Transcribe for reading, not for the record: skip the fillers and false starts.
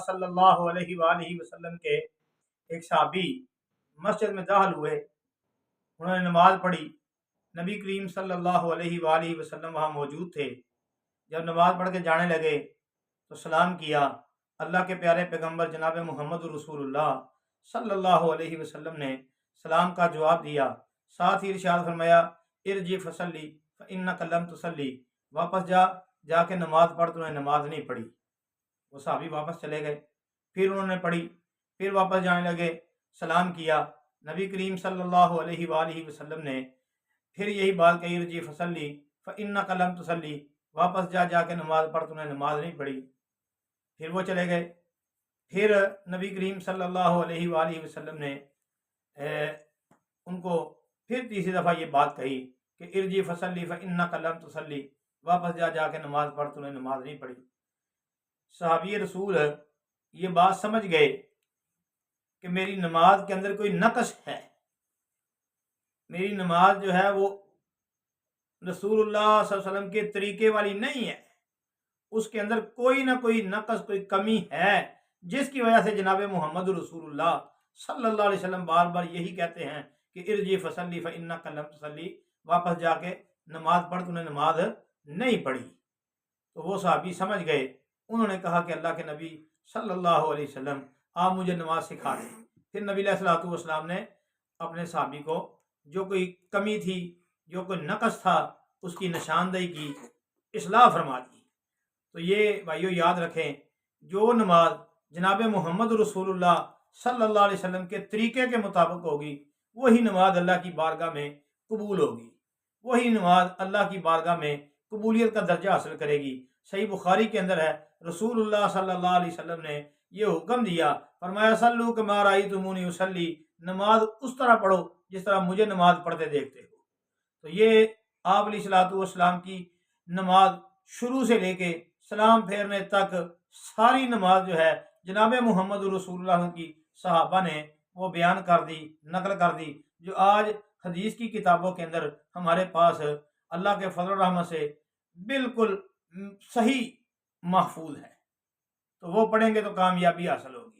صلی اللہ علیہ وآلہ وسلم کے ایک صحابی مسجد میں داخل ہوئے، انہوں نے نماز پڑھی، نبی کریم صلی اللہ علیہ وآلہ وسلم وہاں موجود تھے۔ جب نماز پڑھ کے جانے لگے تو سلام کیا۔ اللہ کے پیارے پیغمبر جناب محمد رسول اللہ صلی اللہ علیہ وسلم نے سلام کا جواب دیا، ساتھ ہی ارشاد فرمایا ارجع فصلی فانک لم تصلی، واپس جا کے نماز پڑھ، تو نے نماز نہیں پڑھی۔ وہ صحابی واپس چلے گئے، پھر انہوں نے پڑھی، پھر واپس جانے لگے، سلام کیا۔ نبی کریم صلی اللہ علیہ وآلہ وسلم نے پھر یہی بات کہی ارجع فصلی فانک لم تصلی، واپس جا کے نماز پڑھ، تو نے نماز نہیں پڑھی۔ پھر وہ چلے گئے، پھر نبی کریم صلی اللہ علیہ وآلہ وسلم نے ان کو پھر تیسری دفعہ یہ بات کہی کہ ارجع فصلی فانک لم تصلی، واپس جا کے نماز پڑھ، تو نے نماز نہیں پڑھی۔ صحابی رسول یہ بات سمجھ گئے کہ میری نماز کے اندر کوئی نقص ہے، میری نماز جو ہے وہ رسول اللہ صلی اللہ علیہ وسلم کے طریقے والی نہیں ہے، اس کے اندر کوئی نہ کوئی نقص، کوئی کمی ہے، جس کی وجہ سے جناب محمد رسول اللہ صلی اللہ علیہ وسلم بار بار یہی کہتے ہیں کہ ارجع فصلی فانک لم تصلی، واپس جا کے نماز پڑھ، تو نے نماز نہیں پڑھی۔ تو وہ صحابی سمجھ گئے، انہوں نے کہا کہ اللہ کے نبی صلی اللہ علیہ وسلم آپ مجھے نماز سکھا دیں۔ پھر نبی علیہ الصلوۃ والسلام نے اپنے صحابی کو جو کوئی کمی تھی، جو کوئی نقص تھا، اس کی نشاندہی کی، اصلاح فرما دی۔ تو یہ بھائیو یاد رکھیں، جو نماز جناب محمد رسول اللہ صلی اللہ علیہ وسلم کے طریقے کے مطابق ہوگی، وہی نماز اللہ کی بارگاہ میں قبول ہوگی، وہی نماز اللہ کی بارگاہ میں قبولیت کا درجہ حاصل کرے گی۔ صحیح بخاری کے اندر ہے، رسول اللہ صلی اللہ علیہ وسلم نے یہ حکم دیا، فرمایا صلو کما رأیتمونی اصلی، نماز اس طرح پڑھو جس طرح مجھے نماز پڑھتے دیکھتے ہو۔ تو یہ آپ علیہ الصلوۃ والسلام کی نماز شروع سے لے کے سلام پھیرنے تک ساری نماز جو ہے جناب محمد رسول اللہ کی صحابہ نے وہ بیان کر دی، نقل کر دی، جو آج حدیث کی کتابوں کے اندر ہمارے پاس اللہ کے فضل و رحمت سے بالکل صحیح محفوظ ہے۔ تو وہ پڑھیں گے تو کامیابی حاصل ہوگی۔